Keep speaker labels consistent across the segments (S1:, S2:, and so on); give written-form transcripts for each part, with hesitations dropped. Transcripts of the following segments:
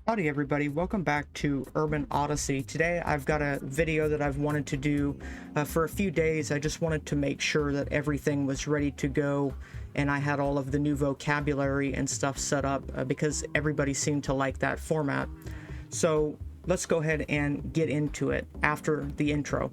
S1: Howdy everybody, welcome back to Urban Odyssey. Today I've got a video that I've wanted to do for a few days. I just wanted to make sure that everything was ready to go and I had all of the new vocabulary and stuff set up because everybody seemed to like that format. So let's go ahead and get into it after the intro.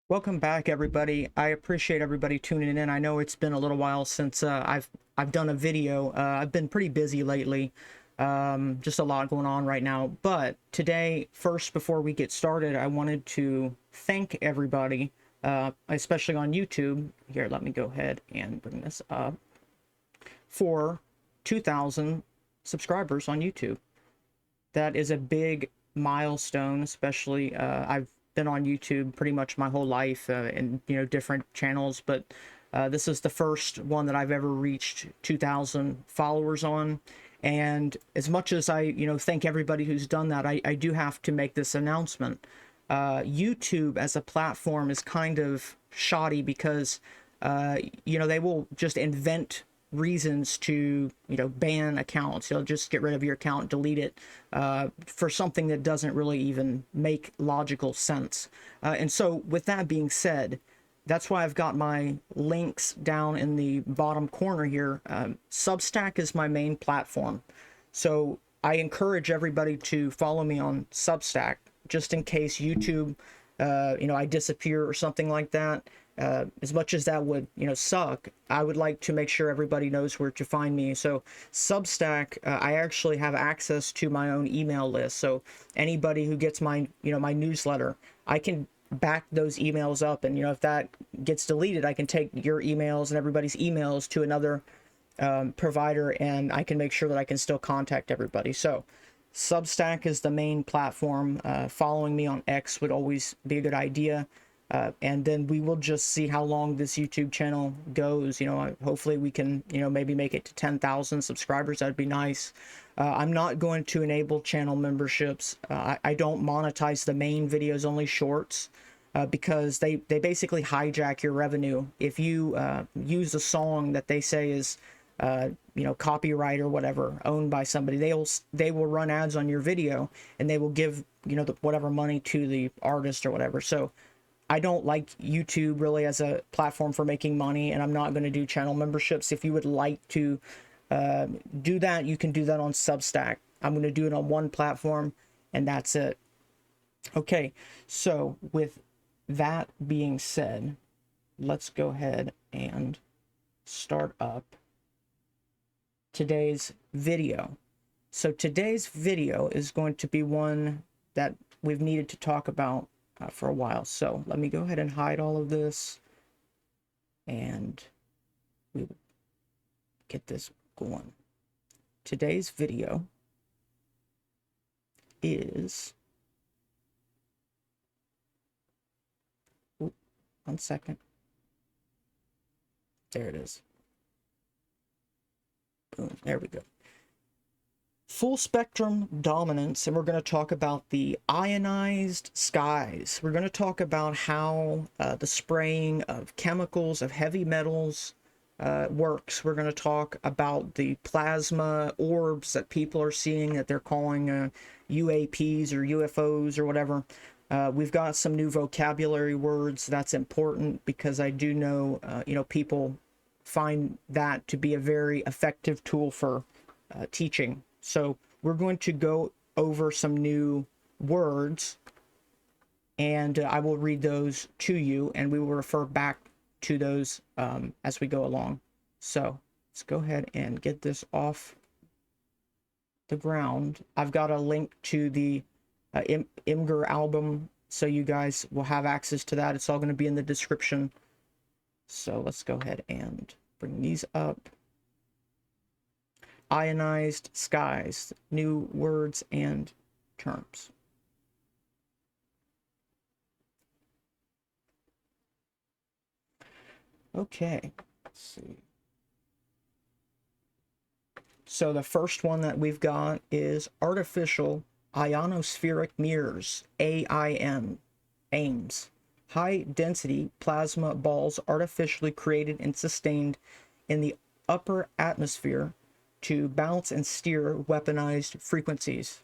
S1: Welcome back, everybody. I appreciate everybody tuning in. I know it's been a little while since I've done a video. I've been pretty busy lately, just a lot going on right now. But today, first, before we get started, I wanted to thank everybody, especially on YouTube. Here, let me go ahead and bring this up for 2,000 subscribers on YouTube. That is a big milestone, especially I've been on YouTube pretty much my whole life in different channels, but this is the first one that I've ever reached 2,000 followers on. And as much as I thank everybody who's done that, I do have to make this announcement. YouTube as a platform is kind of shoddy because they will just invent reasons to ban accounts. They'll just get rid of your account, delete it for something that doesn't really even make logical sense. And so with that being said, that's why I've got my links down in the bottom corner here. Substack is my main platform, so I encourage everybody to follow me on Substack just in case YouTube I disappear or something like that. As much as that would suck, I would like to make sure everybody knows where to find me. So Substack, I actually have access to my own email list, so anybody who gets my my newsletter, I can back those emails up, and if that gets deleted, I can take your emails and everybody's emails to another provider, and I can make sure that I can still contact everybody. So Substack is the main platform. Following me on X would always be a good idea. And then we will just see how long this YouTube channel goes. Hopefully we can, maybe make it to 10,000 subscribers. That'd be nice. I'm not going to enable channel memberships. I don't monetize the main videos, only shorts, because they basically hijack your revenue. If you use a song that they say is, copyright or whatever, owned by somebody, they will run ads on your video, and they will give, whatever money to the artist or whatever. So I don't like YouTube really as a platform for making money, and I'm not going to do channel memberships. If you would like to do that, you can do that on Substack. I'm going to do it on one platform, and that's it. Okay, so with that being said, let's go ahead and start up today's video. So today's video is going to be one that we've needed to talk about for a while. So let me go ahead and hide all of this, and we will get this going. Today's video is, one second. There it is. Boom, there we go. Full spectrum dominance, and we're going to talk about the ionized skies. We're going to talk about how the spraying of chemicals, of heavy metals works. We're going to talk about the plasma orbs that people are seeing that they're calling UAPs or UFOs or whatever. We've got some new vocabulary words. That's important because I do know, people find that to be a very effective tool for teaching. So we're going to go over some new words, and I will read those to you, and we will refer back to those as we go along. So let's go ahead and get this off the ground. I've got a link to the Imgur album, so you guys will have access to that. It's all going to be in the description. So let's go ahead and bring these up. Ionized skies, new words and terms. Okay, let's see. So the first one that we've got is artificial ionospheric mirrors, AIM, AIMS. High density plasma balls artificially created and sustained in the upper atmosphere to bounce and steer weaponized frequencies.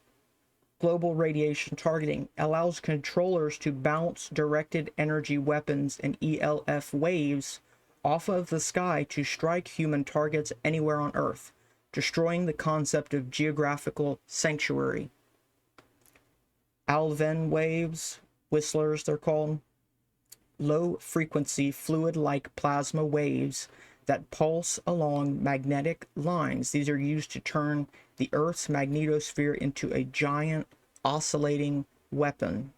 S1: Global radiation targeting allows controllers to bounce directed energy weapons and ELF waves off of the sky to strike human targets anywhere on Earth, destroying the concept of geographical sanctuary. Alvin waves, whistlers they're called, low frequency fluid-like plasma waves that pulse along magnetic lines. These are used to turn the Earth's magnetosphere into a giant oscillating weapon.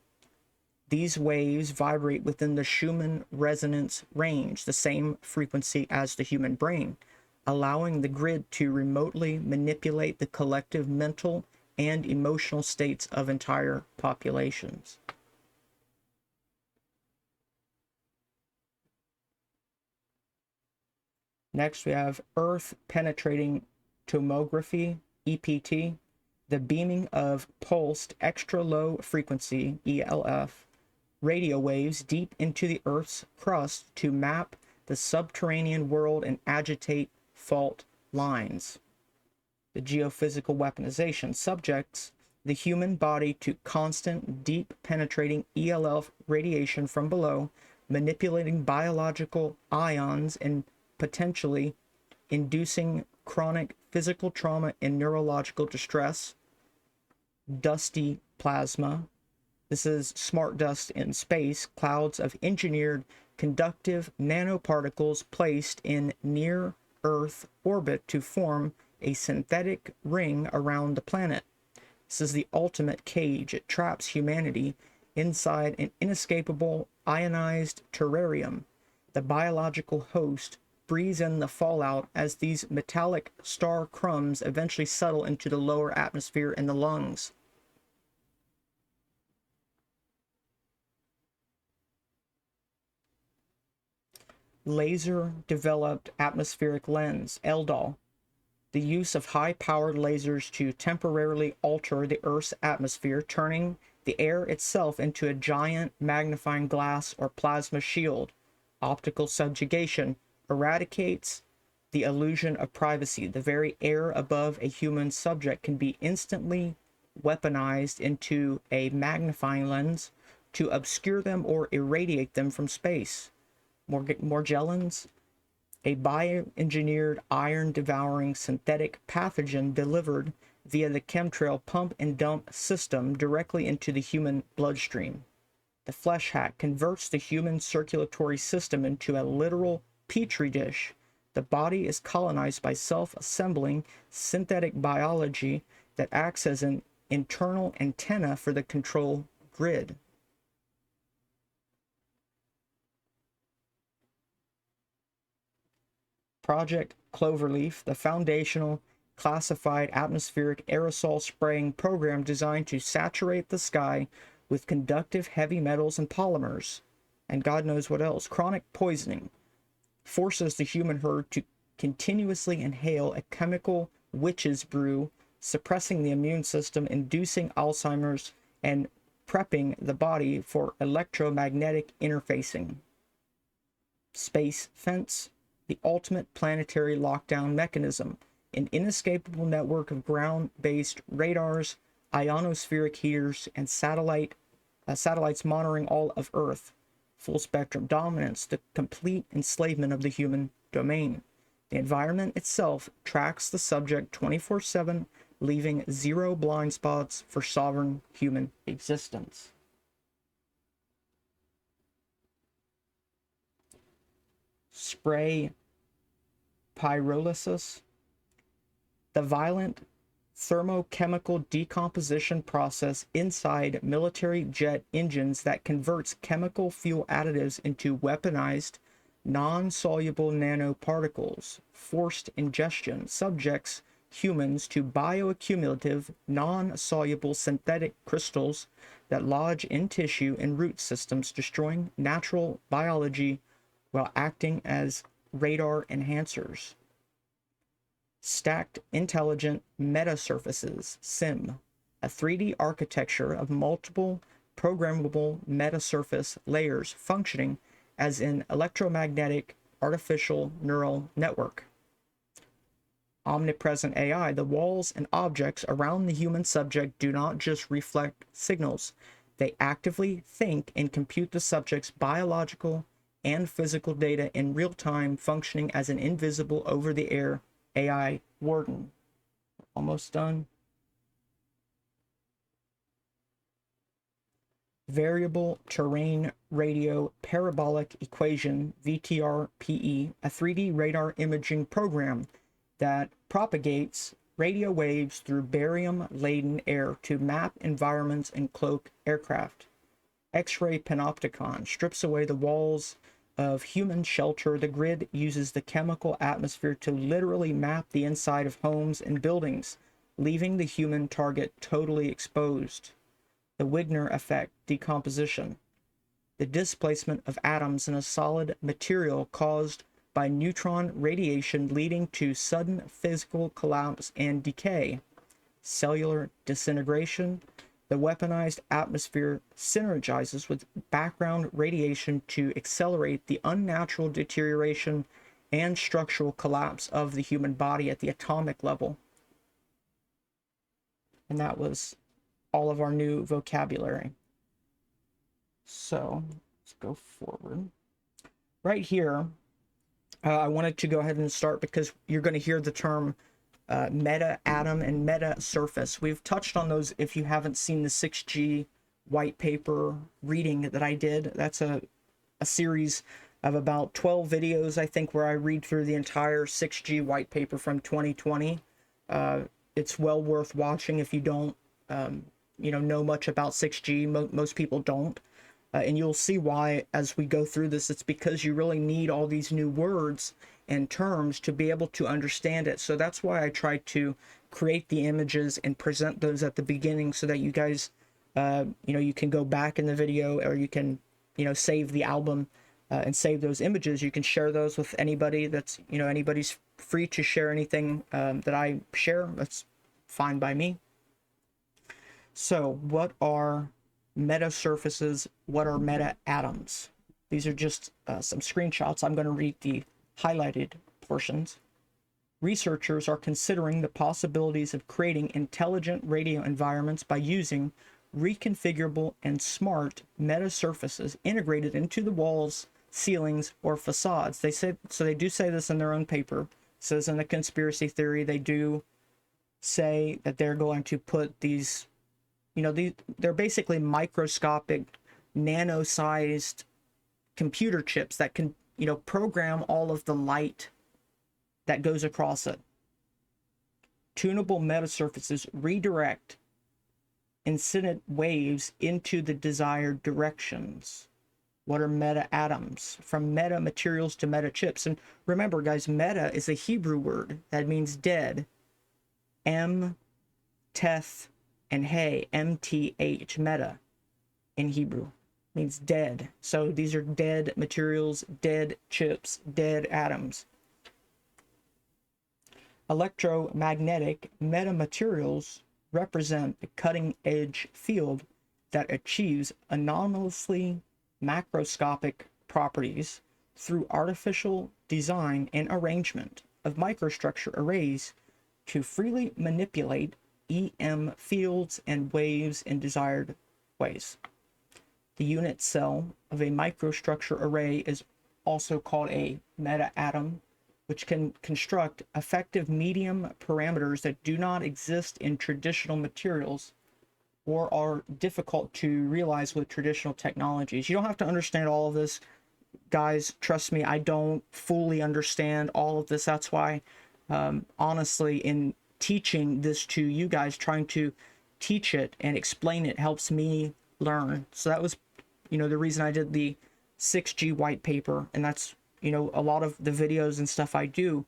S1: These waves vibrate within the Schumann resonance range, the same frequency as the human brain, allowing the grid to remotely manipulate the collective mental and emotional states of entire populations. Next, we have Earth penetrating tomography, EPT, the beaming of pulsed extra low frequency, ELF, radio waves deep into the Earth's crust to map the subterranean world and agitate fault lines. The geophysical weaponization subjects the human body to constant, deep penetrating ELF radiation from below, manipulating biological ions and potentially inducing chronic physical trauma and neurological distress. Dusty plasma. This is smart dust in space, clouds of engineered conductive nanoparticles placed in near-Earth orbit to form a synthetic ring around the planet. This is the ultimate cage. It traps humanity inside an inescapable ionized terrarium. The biological host breathes in the fallout as these metallic star crumbs eventually settle into the lower atmosphere in the lungs. Laser-developed atmospheric lens, ELDAL. The use of high-powered lasers to temporarily alter the Earth's atmosphere, turning the air itself into a giant magnifying glass or plasma shield. Optical subjugation eradicates the illusion of privacy. The very air above a human subject can be instantly weaponized into a magnifying lens to obscure them or irradiate them from space. Morgellons, a bioengineered iron-devouring synthetic pathogen delivered via the chemtrail pump and dump system directly into the human bloodstream. The flesh hack converts the human circulatory system into a literal petri dish. The body is colonized by self-assembling synthetic biology that acts as an internal antenna for the control grid. Project Cloverleaf, the foundational classified atmospheric aerosol spraying program designed to saturate the sky with conductive heavy metals and polymers, and God knows what else. Chronic poisoning forces the human herd to continuously inhale a chemical witch's brew, suppressing the immune system, inducing Alzheimer's, and prepping the body for electromagnetic interfacing. Space fence, the ultimate planetary lockdown mechanism, an inescapable network of ground-based radars, ionospheric heaters, and satellites monitoring all of Earth. Full spectrum dominance, the complete enslavement of the human domain. The environment itself tracks the subject 24/7, leaving zero blind spots for sovereign human existence. Spray pyrolysis, the violent thermochemical decomposition process inside military jet engines that converts chemical fuel additives into weaponized, non-soluble nanoparticles. Forced ingestion subjects humans to bioaccumulative, non-soluble synthetic crystals that lodge in tissue and root systems, destroying natural biology while acting as radar enhancers. Stacked Intelligent Metasurfaces, SIM, a 3D architecture of multiple programmable metasurface layers functioning as an electromagnetic artificial neural network. Omnipresent AI, the walls and objects around the human subject do not just reflect signals. They actively think and compute the subject's biological and physical data in real time, functioning as an invisible over-the-air AI warden. Almost done. Variable Terrain Radio Parabolic Equation, VTRPE, a 3D radar imaging program that propagates radio waves through barium-laden air to map environments and cloak aircraft. X-ray panopticon strips away the walls of human shelter. The grid uses the chemical atmosphere to literally map the inside of homes and buildings, leaving the human target totally exposed. The Wigner effect, decomposition, the displacement of atoms in a solid material caused by neutron radiation, leading to sudden physical collapse and decay. Cellular disintegration, the weaponized atmosphere synergizes with background radiation to accelerate the unnatural deterioration and structural collapse of the human body at the atomic level. And that was all of our new vocabulary. So let's go forward. Right here, I wanted to go ahead and start because you're going to hear the term meta-atom and meta-surface. We've touched on those if you haven't seen the 6G white paper reading that I did. That's a series of about 12 videos, I think, where I read through the entire 6G white paper from 2020. It's well worth watching if you don't know much about 6G. Most people don't. And you'll see why as we go through this. It's because you really need all these new words and terms to be able to understand it. So that's why I try to create the images and present those at the beginning so that you guys, you can go back in the video, or you can, save the album and save those images. You can share those with anybody. That's, anybody's free to share anything that I share. That's fine by me. So what are metasurfaces? What are meta-atoms? These are just some screenshots. I'm going to read the highlighted portions. Researchers are considering the possibilities of creating intelligent radio environments by using reconfigurable and smart metasurfaces integrated into the walls, ceilings, or facades. They do say this in their own paper. It says in the conspiracy theory, they do say that they're going to put these, they're basically microscopic, nano-sized computer chips that can, program all of the light that goes across it. Tunable metasurfaces redirect incident waves into the desired directions. What are meta-atoms? From meta materials to meta chips. And remember, guys, meta is a Hebrew word that means dead. Teth, and hey, MTH, meta, in Hebrew, means dead. So these are dead materials, dead chips, dead atoms. Electromagnetic metamaterials represent a cutting-edge field that achieves anomalously macroscopic properties through artificial design and arrangement of microstructure arrays to freely manipulate EM fields and waves in desired ways. The unit cell of a microstructure array is also called a meta-atom, which can construct effective medium parameters that do not exist in traditional materials or are difficult to realize with traditional technologies. You don't have to understand all of this, guys. Trust me, I don't fully understand all of this. That's why, honestly, in teaching this to you guys, trying to teach it and explain it helps me learn. So that was, the reason I did the 6G white paper, and that's, a lot of the videos and stuff I do,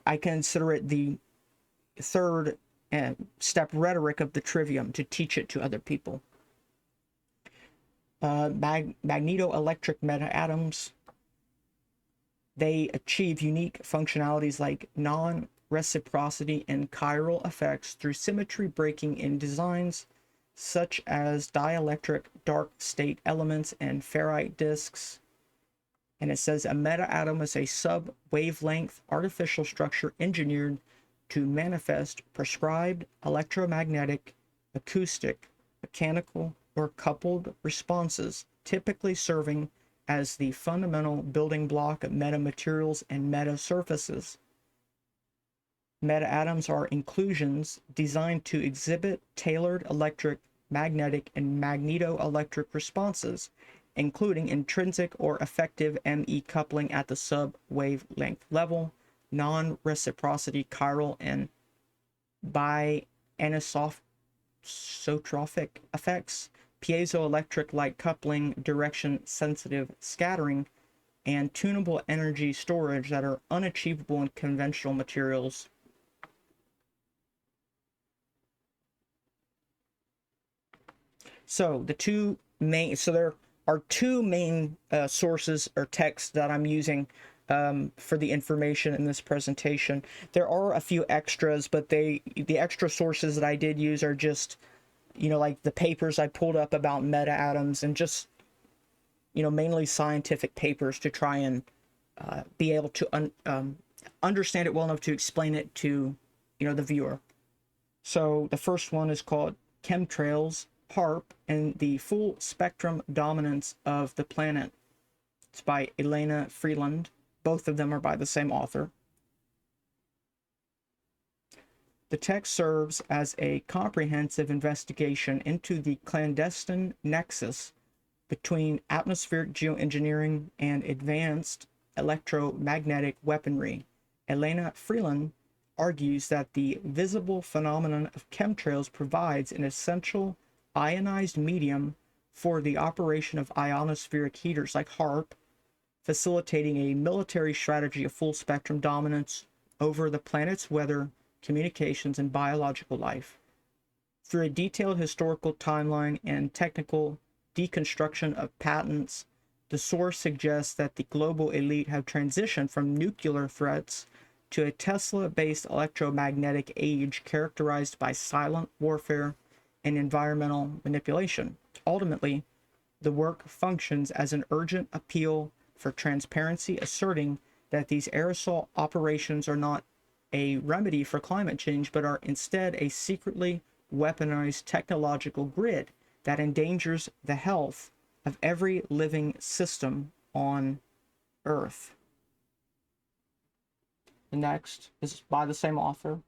S1: I consider it the third step rhetoric of the trivium, to teach it to other people. Magnetoelectric meta-atoms, they achieve unique functionalities like non-reciprocity and chiral effects through symmetry breaking in designs such as dielectric dark state elements and ferrite disks. And it says a meta-atom is a sub-wavelength artificial structure engineered to manifest prescribed electromagnetic, acoustic, mechanical, or coupled responses, typically serving as the fundamental building block of metamaterials and metasurfaces. Meta-atoms are inclusions designed to exhibit tailored electric, magnetic, and magnetoelectric responses, including intrinsic or effective ME coupling at the sub-wavelength level, non-reciprocity chiral and bi-anisotrophic effects, piezoelectric light coupling, direction-sensitive scattering, and tunable energy storage that are unachievable in conventional materials. So there are two main sources or texts that I'm using for the information in this presentation. There are a few extras, but the extra sources that I did use are just, like the papers I pulled up about meta-atoms, and just, mainly scientific papers to try and be able to understand it well enough to explain it to, the viewer. So the first one is called Chemtrails, HAARP, and the Full Spectrum Dominance of the Planet. It's by Elena Freeland. Both of them are by the same author. The text serves as a comprehensive investigation into the clandestine nexus between atmospheric geoengineering and advanced electromagnetic weaponry. Elena Freeland argues that the visible phenomenon of chemtrails provides an essential ionized medium for the operation of ionospheric heaters like HAARP, facilitating a military strategy of full spectrum dominance over the planet's weather, communications, and biological life. Through a detailed historical timeline and technical deconstruction of patents, the source suggests that the global elite have transitioned from nuclear threats to a Tesla-based electromagnetic age characterized by silent warfare and environmental manipulation. Ultimately, the work functions as an urgent appeal for transparency, asserting that these aerosol operations are not a remedy for climate change, but are instead a secretly weaponized technological grid that endangers the health of every living system on Earth. The next is by the same author.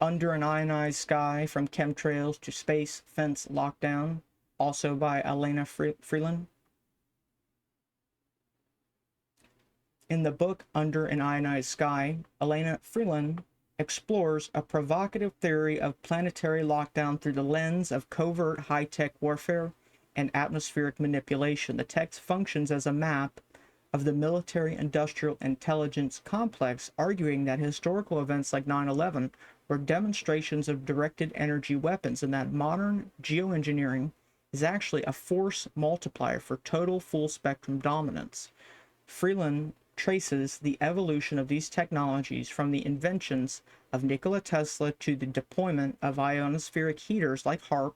S1: Under an Ionized Sky, From Chemtrails to Space Fence Lockdown, also by Elena Freeland. In the book Under an Ionized Sky, Elena Freeland explores a provocative theory of planetary lockdown through the lens of covert high-tech warfare and atmospheric manipulation. The text functions as a map of the military-industrial intelligence complex, arguing that historical events like 9/11 were demonstrations of directed energy weapons, and that modern geoengineering is actually a force multiplier for total full-spectrum dominance. Freeland traces the evolution of these technologies from the inventions of Nikola Tesla to the deployment of ionospheric heaters like HAARP,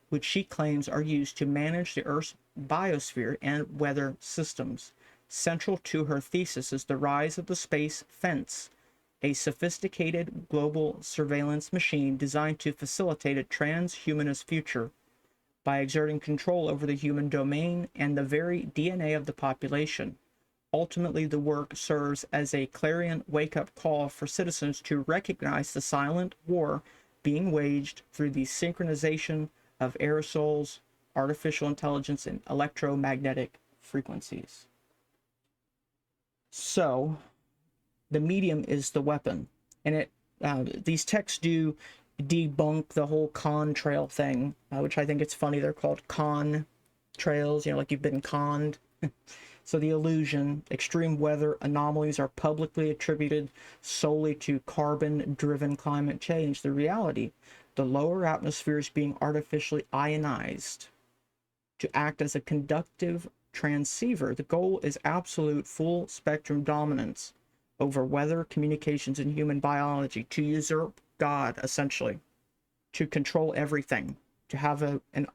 S1: which she claims are used to manage the Earth's biosphere and weather systems. Central to her thesis is the rise of the space fence, a sophisticated global surveillance machine designed to facilitate a transhumanist future by exerting control over the human domain and the very DNA of the population. Ultimately, the work serves as a clarion wake-up call for citizens to recognize the silent war being waged through the synchronization of aerosols, artificial intelligence, and electromagnetic frequencies. So, the medium is the weapon, and these texts do debunk the whole contrail thing, which I think it's funny. They're called contrails, like you've been conned. So the illusion, extreme weather anomalies are publicly attributed solely to carbon-driven climate change. The reality, the lower atmosphere is being artificially ionized to act as a conductive transceiver. The goal is absolute full-spectrum dominance over weather, communications, and human biology, to usurp God, essentially, to control everything, to have an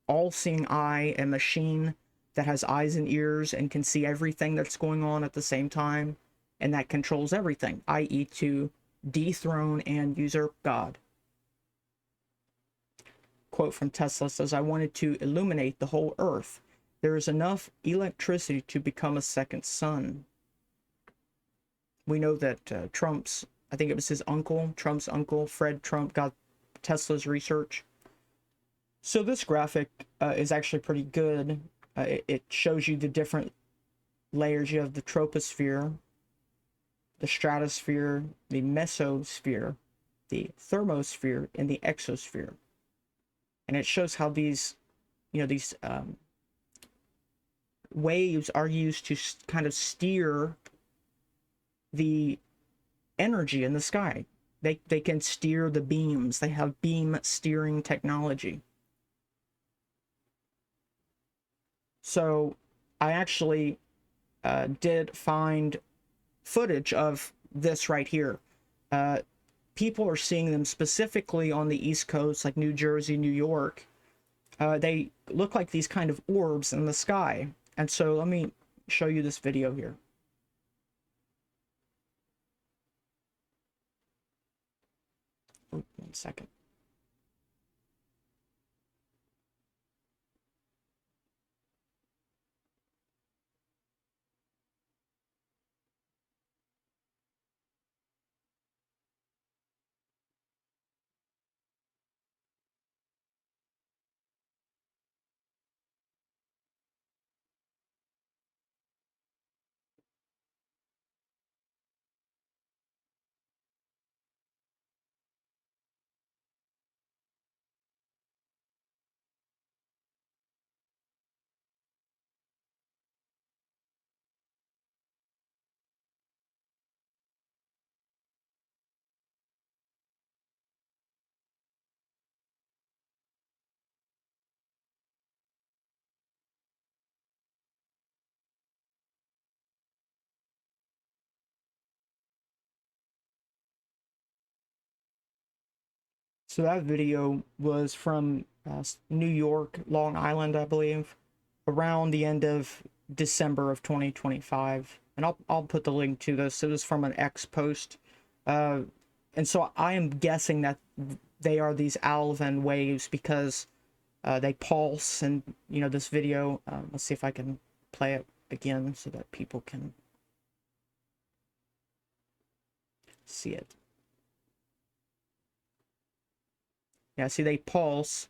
S1: all-seeing eye, a machine that has eyes and ears and can see everything that's going on at the same time, and that controls everything, i.e. to dethrone and usurp God. Quote from Tesla says, "I wanted to illuminate the whole Earth. There is enough electricity to become a second sun." We know that Trump's, I think it was his uncle, Trump's uncle, Fred Trump, got Tesla's research. So this graphic is actually pretty good. It shows you the different layers. You have the troposphere, the stratosphere, the mesosphere, the thermosphere, and the exosphere. And it shows how these, these waves are used to kind of steer the energy in the sky. They can steer the beams. They have beam steering technology. So I actually did find footage of this right here. People are seeing them specifically on the East Coast, like New Jersey, New York. They look like these kind of orbs in the sky. And so let me show you this video here. Oh, 1 second. So that video was from New York, Long Island, I believe, around the end of December of 2025. And I'll put the link to this. It was from an X post. And so I am guessing that they are these Alvin waves because they pulse. And, this video, let's see if I can play it again so that people can see it. Yeah, see, they pulse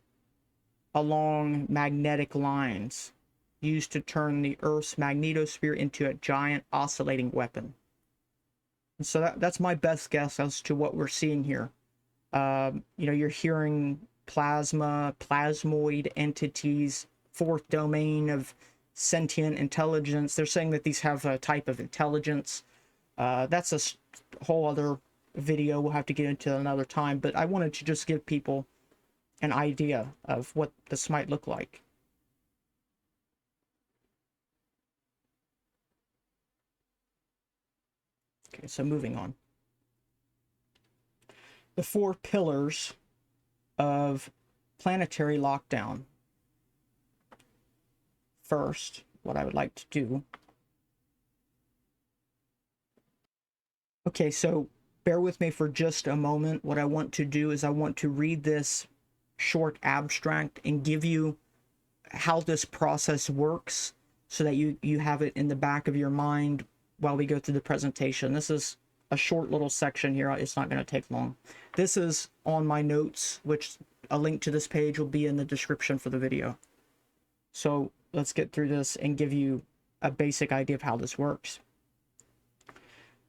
S1: along magnetic lines used to turn the Earth's magnetosphere into a giant oscillating weapon. And so that's my best guess as to what we're seeing here. You're hearing plasma, plasmoid entities, fourth domain of sentient intelligence. They're saying that these have a type of intelligence. That's a whole other video we'll have to get into another time, but I wanted to just give people an idea of what this might look like. Okay, so moving on. The 4 pillars of planetary lockdown. First, what I would like to do. Okay, so bear with me for just a moment. What I want to do is I want to read this short abstract and give you how this process works so that you have it in the back of your mind while we go through the presentation. This is a short little section here. It's not going to take long. This is on my notes, which a link to this page will be in the description for the video. So let's get through this and give you a basic idea of how this works.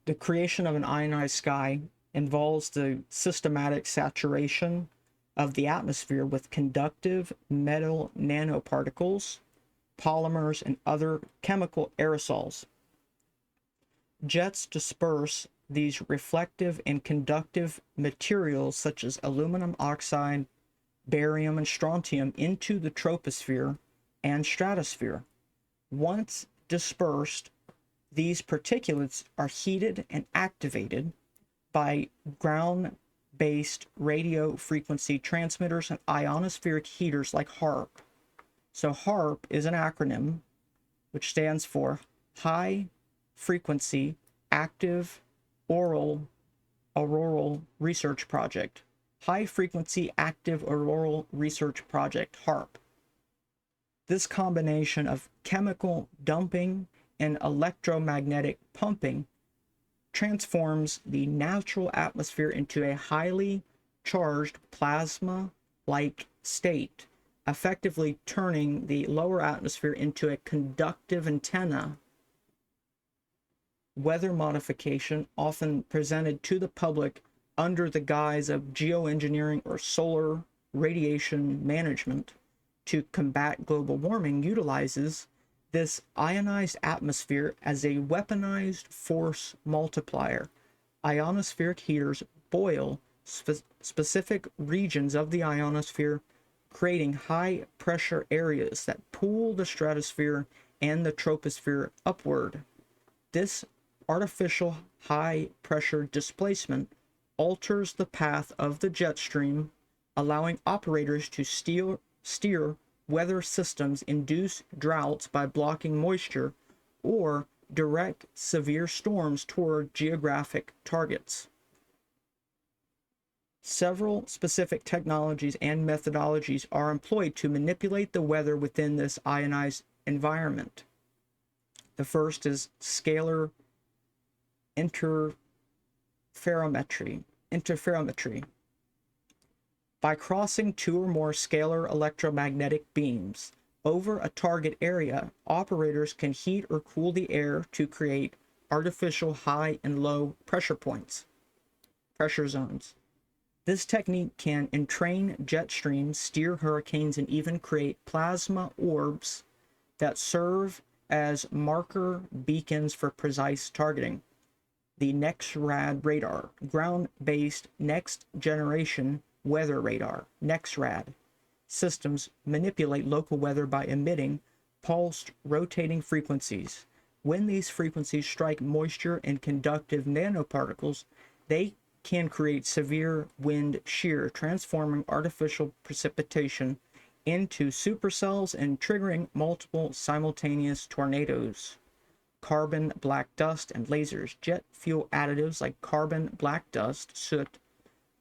S1: The creation of an ionized sky involves the systematic saturation of the atmosphere with conductive metal nanoparticles, polymers, and other chemical aerosols. Jets disperse these reflective and conductive materials such as aluminum oxide, barium, and strontium into the troposphere and stratosphere. Once dispersed, these particulates are heated and activated by ground-based radio frequency transmitters and ionospheric heaters like HAARP. So HAARP is an acronym which stands for High Frequency Active Auroral Research Project. High Frequency Active Auroral Research Project, HAARP. This combination of chemical dumping and electromagnetic pumping transforms the natural atmosphere into a highly charged plasma-like state, effectively turning the lower atmosphere into a conductive antenna. Weather modification, often presented to the public under the guise of geoengineering or solar radiation management to combat global warming, utilizes this ionized atmosphere as a weaponized force multiplier. Ionospheric heaters boil specific regions of the ionosphere, creating high pressure areas that pull the stratosphere and the troposphere upward. This artificial high pressure displacement alters the path of the jet stream, allowing operators to steer weather systems, induce droughts by blocking moisture, or direct severe storms toward geographic targets. Several specific technologies and methodologies are employed to manipulate the weather within this ionized environment. The first is scalar interferometry. By crossing 2 or more scalar electromagnetic beams over a target area, operators can heat or cool the air to create artificial high and low pressure zones. This technique can entrain jet streams, steer hurricanes, and even create plasma orbs that serve as marker beacons for precise targeting. The NEXRAD radar, ground-based next-generation weather radar, NEXRAD, systems manipulate local weather by emitting pulsed rotating frequencies. When these frequencies strike moisture and conductive nanoparticles, they can create severe wind shear, transforming artificial precipitation into supercells and triggering multiple simultaneous tornadoes. Carbon black dust and lasers. Jet fuel additives like carbon black dust, soot,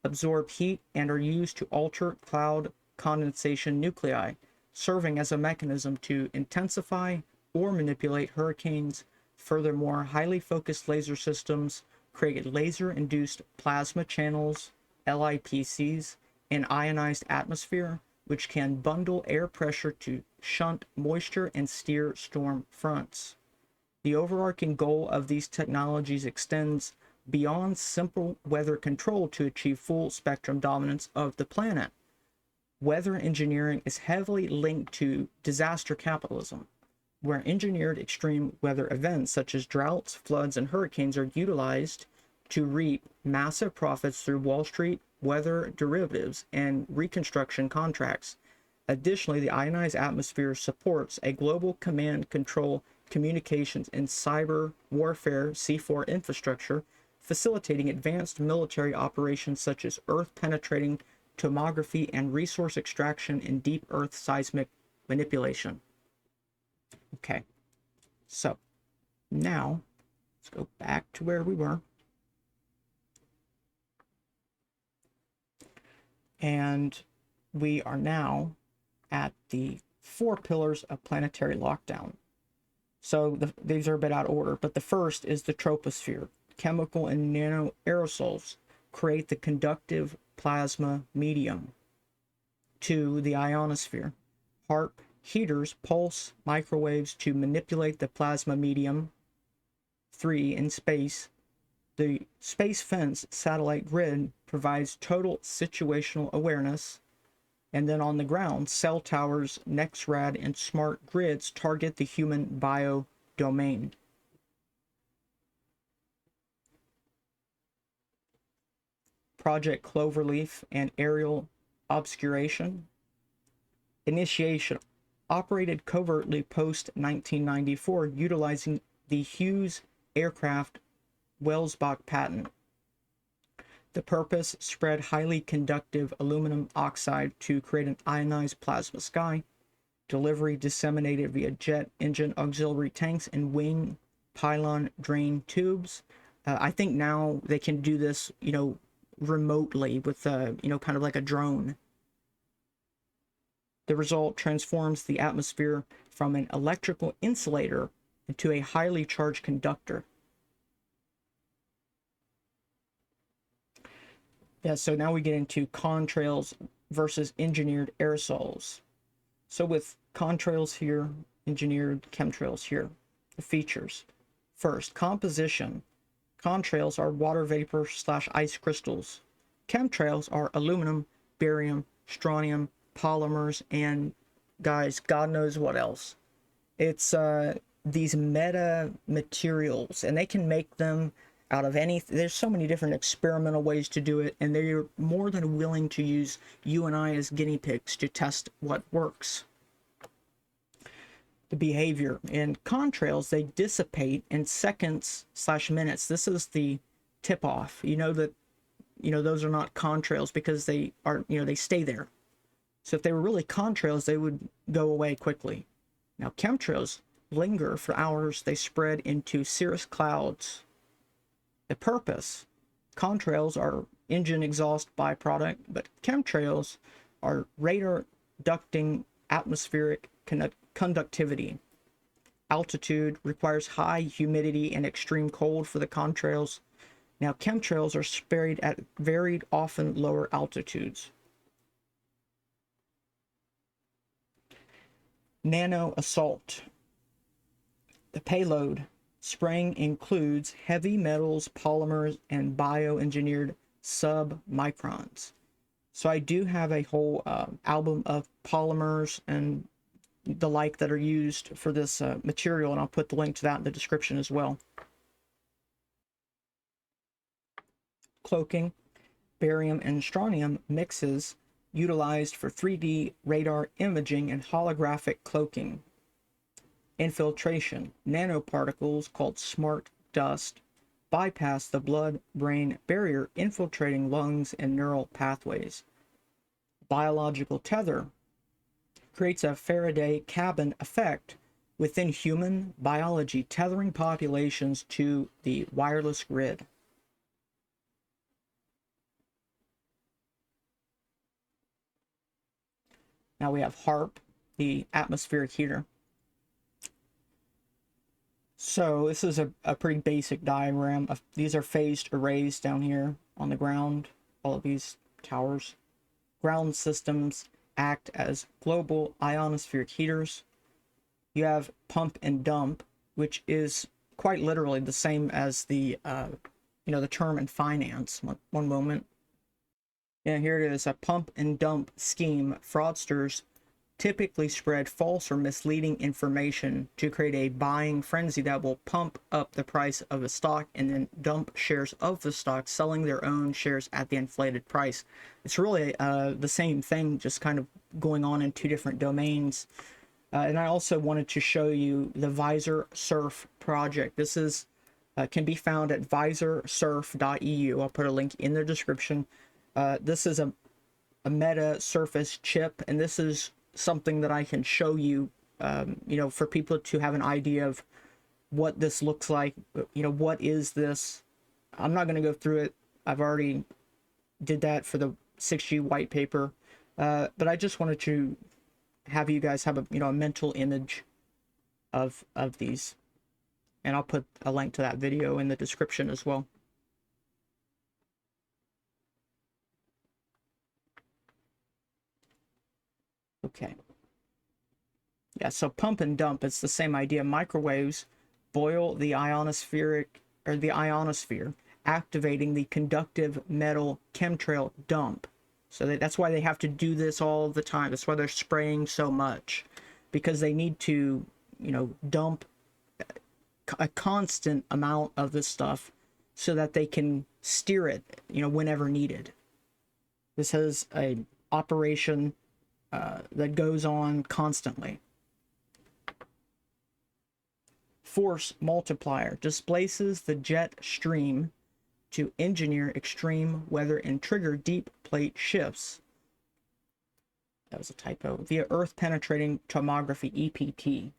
S1: absorb heat and are used to alter cloud condensation nuclei, serving as a mechanism to intensify or manipulate hurricanes. Furthermore, highly focused laser systems create laser-induced plasma channels, LIPCs, in ionized atmosphere, which can bundle air pressure to shunt moisture and steer storm fronts. The overarching goal of these technologies extends beyond simple weather control to achieve full spectrum dominance of the planet. Weather engineering is heavily linked to disaster capitalism, where engineered extreme weather events such as droughts, floods, and hurricanes are utilized to reap massive profits through Wall Street weather derivatives and reconstruction contracts. Additionally, the ionized atmosphere supports a global command, control, communications, and cyber warfare C4 infrastructure facilitating advanced military operations such as Earth-penetrating tomography and resource extraction in deep Earth seismic manipulation. Okay, so now let's go back to where we were. And we are now at the 4 pillars of planetary lockdown. So these are a bit out of order, but the first is the troposphere. Chemical and nano aerosols create the conductive plasma medium. 2, the ionosphere. HAARP heaters pulse microwaves to manipulate the plasma medium. 3, in space. The space fence satellite grid provides total situational awareness. And then on the ground, cell towers, NexRad, and smart grids target the human bio domain. Project Cloverleaf and aerial obscuration. Initiation operated covertly post 1994 utilizing the Hughes aircraft Welsbach patent. The purpose: spread highly conductive aluminum oxide to create an ionized plasma sky. Delivery disseminated via jet engine auxiliary tanks and wing pylon drain tubes. I think now they can do this, remotely with, kind of like a drone. The result transforms the atmosphere from an electrical insulator into a highly charged conductor. Yeah, so now we get into contrails versus engineered aerosols. So with contrails here, engineered chemtrails here, the features. First, composition. Contrails are water vapor / ice crystals. Chemtrails are aluminum, barium, strontium, polymers, and guys, God knows what else. It's these meta materials, and they can make them out of anything. There's so many different experimental ways to do it, and they're more than willing to use you and I as guinea pigs to test what works. The behavior in contrails, they dissipate in seconds / minutes. This is the tip off. Those are not contrails because they are, they stay there. So if they were really contrails, they would go away quickly. Now chemtrails linger for hours. They spread into cirrus clouds. The purpose: contrails are engine exhaust byproduct, but chemtrails are radar ducting atmospheric conductivity. Altitude requires high humidity and extreme cold for the contrails. Now chemtrails are sprayed at varied, often lower altitudes. Nano assault. The payload: spraying includes heavy metals, polymers, and bioengineered submicrons. So I do have a whole album of polymers and the like that are used for this material, and I'll put the link to that in the description as well. Cloaking. Barium and strontium mixes utilized for 3D radar imaging and holographic cloaking. Infiltration. Nanoparticles called smart dust bypass the blood-brain barrier, infiltrating lungs and neural pathways. Biological tether creates a Faraday cabin effect within human biology, tethering populations to the wireless grid. Now we have HAARP, the atmospheric heater. So this is a pretty basic diagram. These are phased arrays down here on the ground, all of these towers. Ground systems act as global ionospheric heaters. You have pump and dump, which is quite literally the same as the the term in finance. One moment. Yeah, here it is, a pump and dump scheme. Fraudsters typically spread false or misleading information to create a buying frenzy that will pump up the price of a stock and then dump shares of the stock, selling their own shares at the inflated price. It's really the same thing, just kind of going on in two different domains. And I also wanted to show you the Visor Surf project. This is can be found at visorsurf.eu. I'll put a link in the description. This is a Metasurface chip, and this is something that I can show you, you know, for people to have an idea of what this looks like. You know, what is this? I'm not going to go through it. I've already did that for the 6G white paper, but I just wanted to have you guys have a, you know, a mental image of these, and I'll put a link to that video in the description as well. Okay. Yeah, so pump and dump, it's the same idea. Microwaves boil the ionospheric, or the ionosphere, activating the conductive metal chemtrail dump. So that's why they have to do this all the time. That's why they're spraying so much, because they need to, you know, dump a constant amount of this stuff so that they can steer it, you know, whenever needed. This has a operation that goes on constantly. Force multiplier displaces the jet stream to engineer extreme weather and trigger deep plate shifts. That was a typo. Via Earth penetrating tomography, EPT.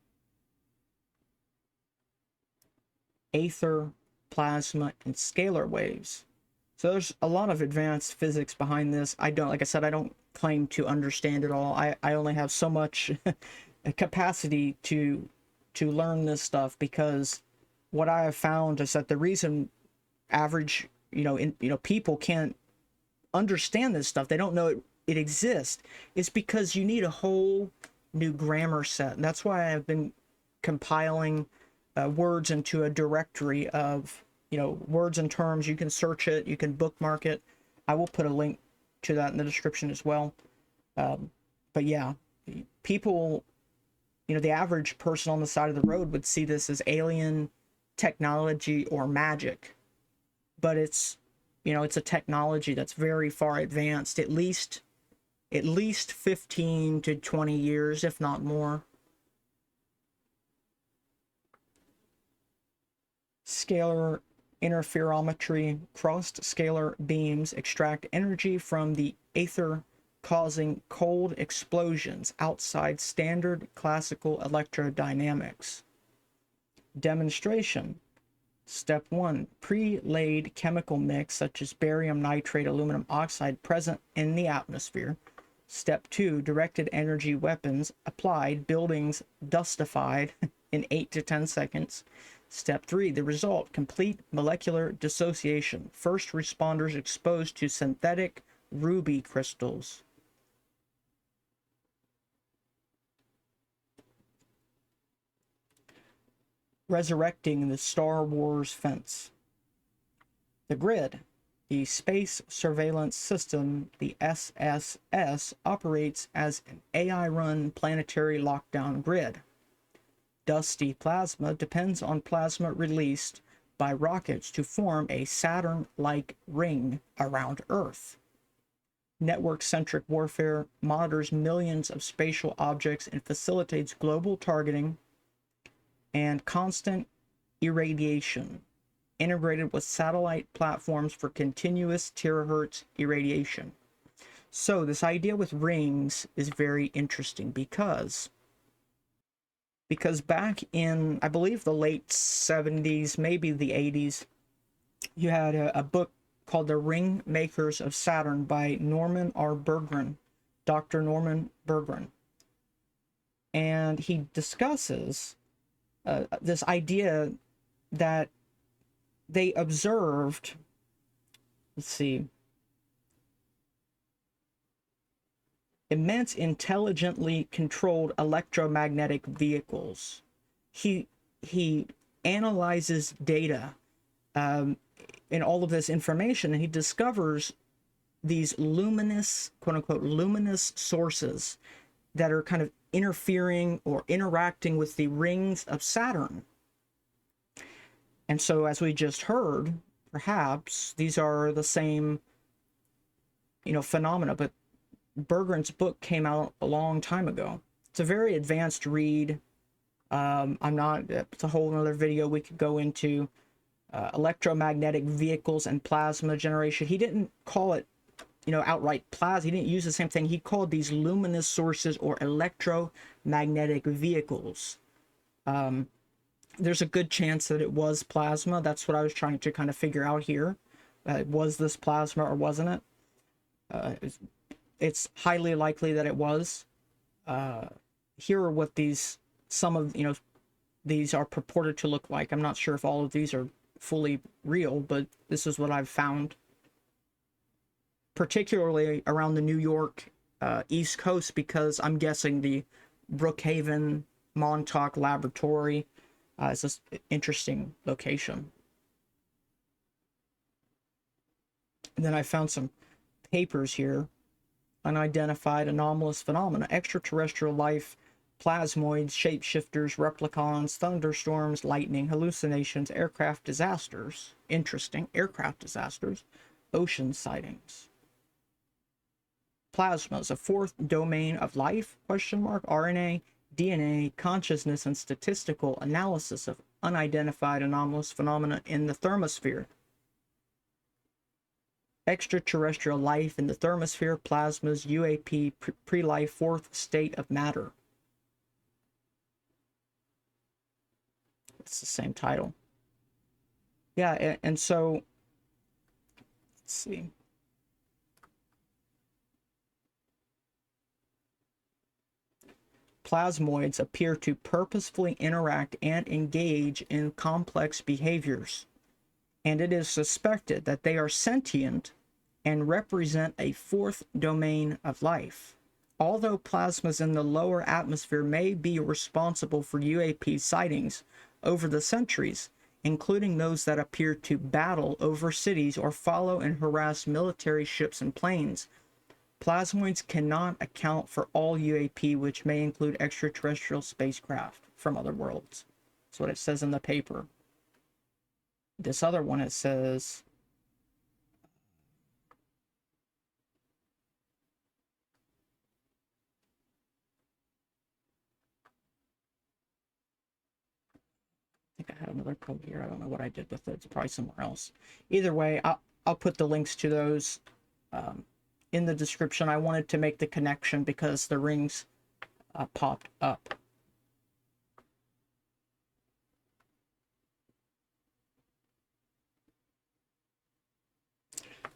S1: Aether, plasma, and scalar waves. So there's a lot of advanced physics behind this. I don't, like I said, I don't claim to understand it all. I only have so much capacity to learn this stuff, because what I have found is that the reason average, people can't understand this stuff, they don't know it exists, is because you need a whole new grammar set. And that's why I've been compiling words into a directory of, words and terms. You can search it, you can bookmark it. I will put a link to that in the description as well. But yeah, people, the average person on the side of the road would see this as alien technology or magic, but it's a technology that's very far advanced, at least 15 to 20 years, if not more. Scalar interferometry. Crossed scalar beams extract energy from the aether, causing cold explosions outside standard classical electrodynamics. Demonstration. Step 1. Pre-laid chemical mix such as barium nitrate, aluminum oxide present in the atmosphere. Step 2. Directed energy weapons applied, buildings dustified in 8 to 10 seconds. Step 3. The result. Complete molecular dissociation. First responders exposed to synthetic ruby crystals. Resurrecting the Star Wars fence. The grid. The Space Surveillance System, the SSS, operates as an AI-run planetary lockdown grid. Dusty plasma depends on plasma released by rockets to form a Saturn-like ring around Earth. Network-centric warfare monitors millions of spatial objects and facilitates global targeting and constant irradiation, integrated with satellite platforms for continuous terahertz irradiation. So this idea with rings is very interesting because back in, I believe, the late 70s, maybe the 80s, you had a book called The Ring Makers of Saturn by Norman R. Berggren, Dr. Norman Berggren. And he discusses this idea that they observed, let's see, immense intelligently controlled electromagnetic vehicles. He analyzes data in all of this information, and he discovers these luminous, quote unquote, luminous sources that are kind of interfering or interacting with the rings of Saturn. And so, as we just heard, perhaps these are the same, phenomena, but Berggren's book came out a long time ago. It's a very advanced read. It's a whole other video we could go into. electromagnetic vehicles and plasma generation. He didn't call it, outright plasma. He didn't use the same thing. He called these luminous sources or electromagnetic vehicles. There's a good chance that it was plasma. That's what I was trying to kind of figure out here. Was this plasma or wasn't it? It's highly likely that it was. Here are what some of these are purported to look like. I'm not sure if all of these are fully real, but this is what I've found, particularly around the New York East Coast, because I'm guessing the Brookhaven Montauk Laboratory is an interesting location. And then I found some papers here. Unidentified anomalous phenomena, extraterrestrial life, plasmoids, shapeshifters, replicons, thunderstorms, lightning, hallucinations, aircraft disasters. Interesting. Aircraft disasters. Ocean sightings. Plasmas, a fourth domain of life? RNA, DNA, consciousness, and statistical analysis of unidentified anomalous phenomena in the thermosphere. Extraterrestrial life in the thermosphere, plasmas, UAP, pre-life, fourth state of matter. It's the same title. Yeah, and so, let's see. Plasmoids appear to purposefully interact and engage in complex behaviors, and it is suspected that they are sentient and represent a fourth domain of life. Although plasmas in the lower atmosphere may be responsible for UAP sightings over the centuries, including those that appear to battle over cities or follow and harass military ships and planes, plasmoids cannot account for all UAP, which may include extraterrestrial spacecraft from other worlds. That's what it says in the paper. This other one, it says, I think I had another code here. I don't know what I did with it. It's probably somewhere else. Either way, I'll put the links to those in the description. I wanted to make the connection because the rings popped up.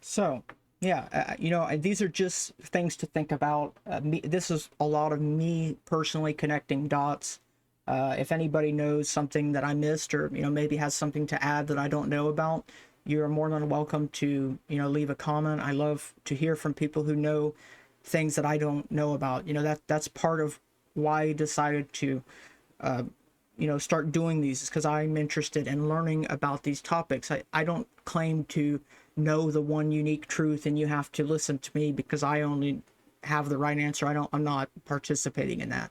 S1: So, yeah, these are just things to think about. This is a lot of me personally connecting dots. If anybody knows something that I missed, or maybe has something to add that I don't know about, you're more than welcome to leave a comment. I love to hear from people who know things that I don't know about. That's part of why I decided to start doing these, is because I'm interested in learning about these topics. I don't claim to know the one unique truth and you have to listen to me because I only have the right answer. I'm not participating in that.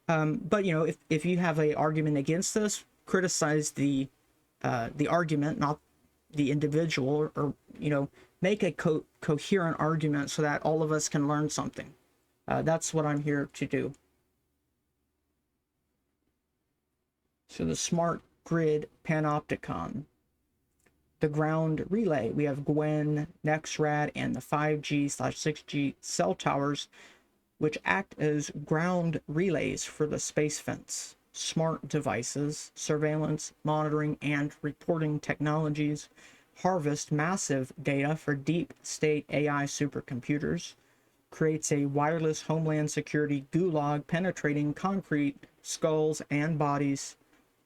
S1: But if you have an argument against this, criticize the argument, not the individual, or make a coherent argument so that all of us can learn something. That's what I'm here to do. So the smart grid panopticon, the ground relay, we have Gwen, NexRad, and the 5G/6G cell towers, which act as ground relays for the space fence. Smart devices, surveillance, monitoring, and reporting technologies harvest massive data for deep state AI supercomputers, creates a wireless homeland security gulag penetrating concrete, skulls, and bodies.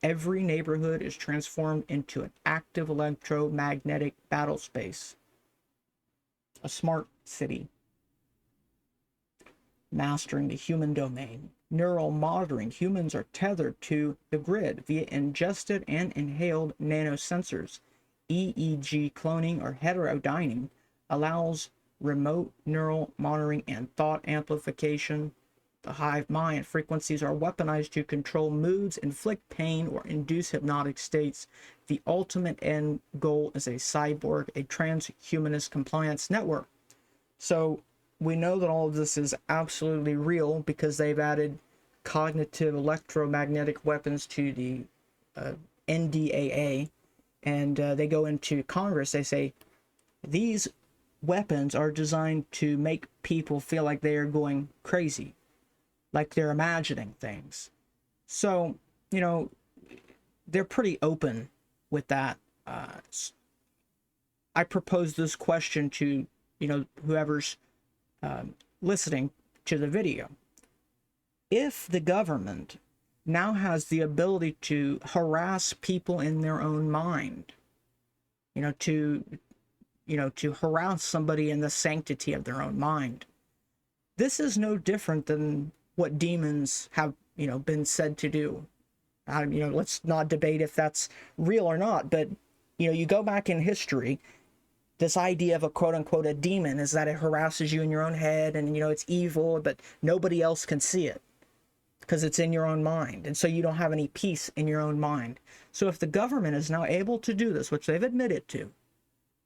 S1: Every neighborhood is transformed into an active electromagnetic battle space. A smart city. Mastering the human domain. Neural monitoring. Humans are tethered to the grid via ingested and inhaled nanosensors. EEG cloning or heterodyning allows remote neural monitoring and thought amplification. The hive mind frequencies are weaponized to control moods, inflict pain, or induce hypnotic states. The ultimate end goal is a cyborg, a transhumanist compliance network. So we know that all of this is absolutely real because they've added cognitive electromagnetic weapons to the NDAA. and they go into Congress, they say, these weapons are designed to make people feel like they are going crazy, like they're imagining things. So, you know, they're pretty open with that. I propose this question to, you know, whoever's listening to the video. If the government now has the ability to harass people in their own mind, to harass somebody in the sanctity of their own mind, this is no different than what demons have, been said to do. Let's not debate if that's real or not, but, you go back in history, this idea of a quote-unquote a demon is that it harasses you in your own head and, it's evil, but nobody else can see it because it's in your own mind. And so you don't have any peace in your own mind. So if the government is now able to do this, which they've admitted to,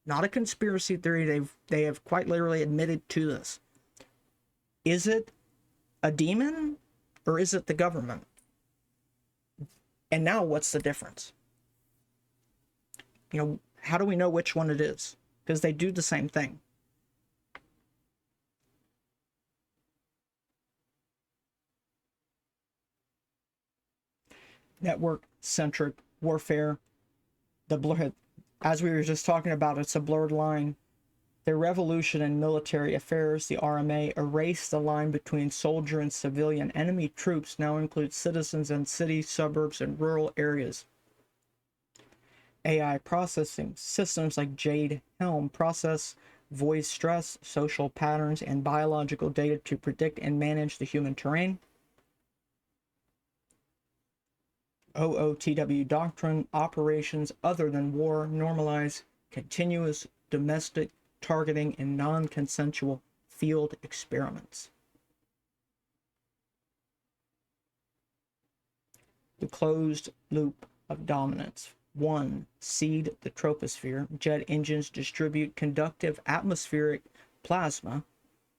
S1: not a conspiracy theory, they have quite literally admitted to this. Is it a demon or is it the government? And now what's the difference? How do we know which one it is? Because they do the same thing. Network-centric warfare, as we were just talking about, it's a blurred line. The revolution in military affairs, the RMA, erased the line between soldier and civilian. Enemy troops now include citizens in cities, suburbs, and rural areas. AI processing systems like Jade Helm process voice stress, social patterns, and biological data to predict and manage the human terrain. OOTW doctrine, operations other than war normalize continuous domestic targeting and non-consensual field experiments. The closed loop of dominance. 1. Seed the troposphere. Jet engines distribute conductive atmospheric plasma.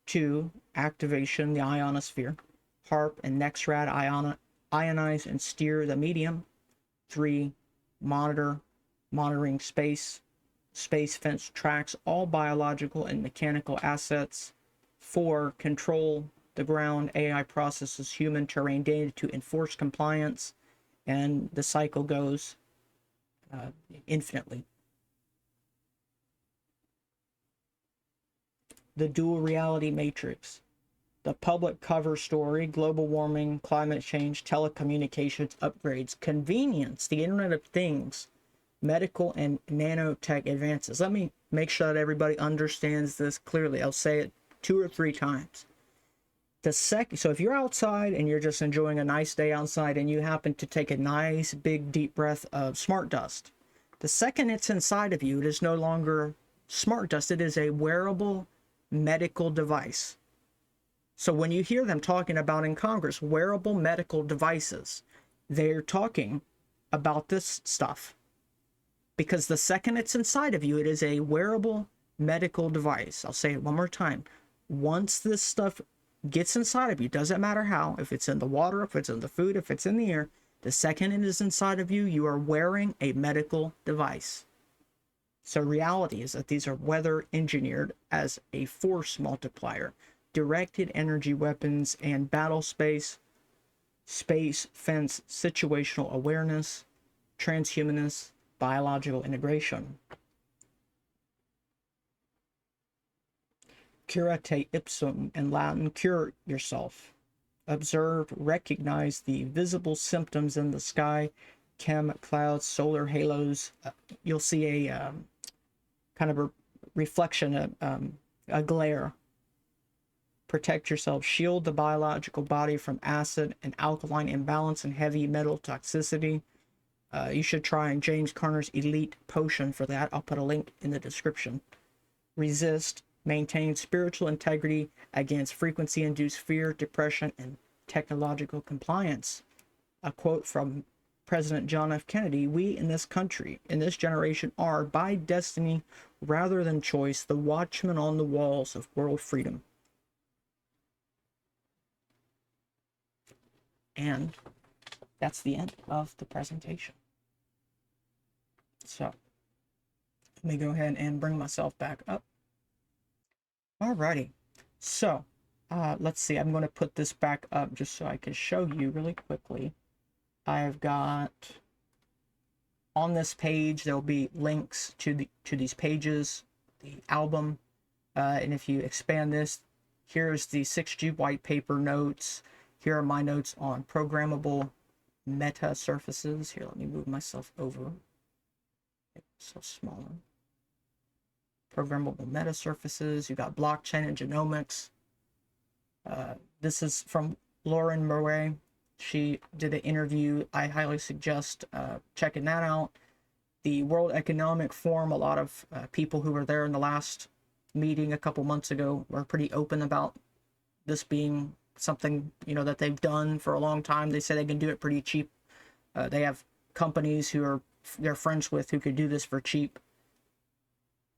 S1: 2. Activation, the ionosphere. HAARP and NexRad ionize and steer the medium. 3. Monitoring space fence tracks all biological and mechanical assets. 4. Control the ground. AI processes human terrain data to enforce compliance, and the cycle goes infinitely. The dual reality matrix. The public cover story: global warming, climate change, telecommunications upgrades, convenience, the Internet of Things, medical and nanotech advances. Let me make sure that everybody understands this clearly. I'll say it 2 or 3 times. So if you're outside and you're just enjoying a nice day outside and you happen to take a nice big deep breath of smart dust, the second it's inside of you, it is no longer smart dust. It is a wearable medical device. So when you hear them talking about in Congress, wearable medical devices, they're talking about this stuff. Because the second it's inside of you, it is a wearable medical device. I'll say it one more time. Once this stuff gets inside of you, doesn't matter how, if it's in the water, if it's in the food, if it's in the air, the second it is inside of you, you are wearing a medical device. So reality is that these are weather engineered as a force multiplier, directed energy weapons, and battle space fence, situational awareness, transhumanist, biological integration. Curate ipsum, in Latin, cure yourself. Observe, recognize the visible symptoms in the sky, chem clouds, solar halos. You'll see a kind of a reflection, a glare. Protect yourself. Shield the biological body from acid and alkaline imbalance and heavy metal toxicity. You should try James Carner's Elite Potion for that. I'll put a link in the description. Resist. Maintain spiritual integrity against frequency-induced fear, depression, and technological compliance. A quote from President John F. Kennedy: "We in this country, in this generation, are, by destiny rather than choice, the watchmen on the walls of world freedom." And that's the end of the presentation. So Let me go ahead and bring myself back up. Alrighty, so let's see. I'm going to put this back up just so I can show you really quickly. I've got on this page there'll be links to these pages, the album, and if you expand this, here's the 6G white paper notes. Here are my notes on programmable metasurfaces. Here, let me move myself over. It's so smaller. Programmable metasurfaces. You got blockchain and genomics. This is from Lauren Murray. She did an interview. I highly suggest checking that out. The World Economic Forum, a lot of people who were there in the last meeting a couple months ago were pretty open about this being something, you know, that they've done for a long time. They say they can do it pretty cheap. They have companies who they're friends with who could do this for cheap.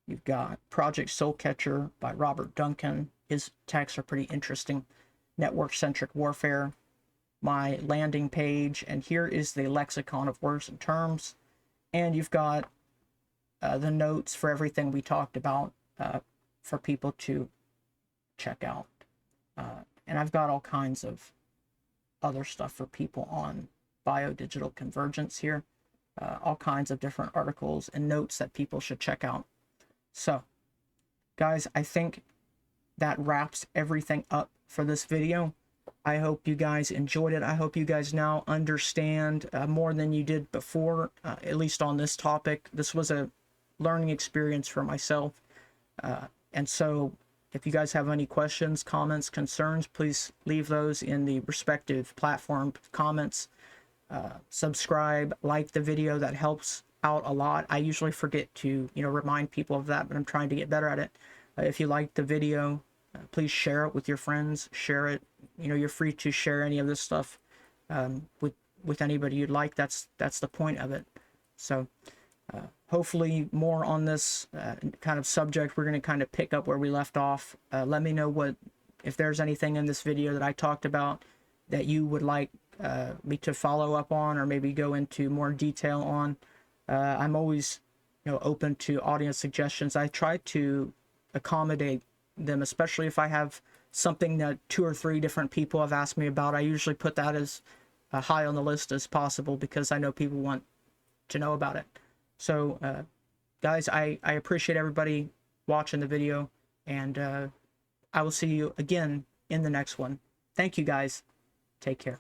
S1: You've got Project Soulcatcher by Robert Duncan. His texts are pretty interesting. Network-centric warfare. My landing page, and here is the lexicon of words and terms. And you've got the notes for everything we talked about for people to check out. And I've got all kinds of other stuff for people on biodigital convergence here. All kinds of different articles and notes that people should check out. So, guys, I think that wraps everything up for this video. I hope you guys enjoyed it. I hope you guys now understand more than you did before, at least on this topic. This was a learning experience for myself. And so if you guys have any questions, comments, concerns, please leave those in the respective platform comments. Subscribe, like the video. That helps out a lot. I usually forget to, remind people of that, but I'm trying to get better at it. If you like the video, please share it with your friends. Share it. You're free to share any of this stuff with anybody you'd like. That's the point of it. So hopefully more on this kind of subject. We're going to kind of pick up where we left off. Let me know if there's anything in this video that I talked about that you would like me to follow up on, or maybe go into more detail on. I'm always open to audience suggestions. I try to accommodate them, especially if I have something that 2 or 3 different people have asked me about. I usually put that as high on the list as possible because I know people want to know about it. So guys, I appreciate everybody watching the video, and I will see you again in the next one. Thank you guys. Take care.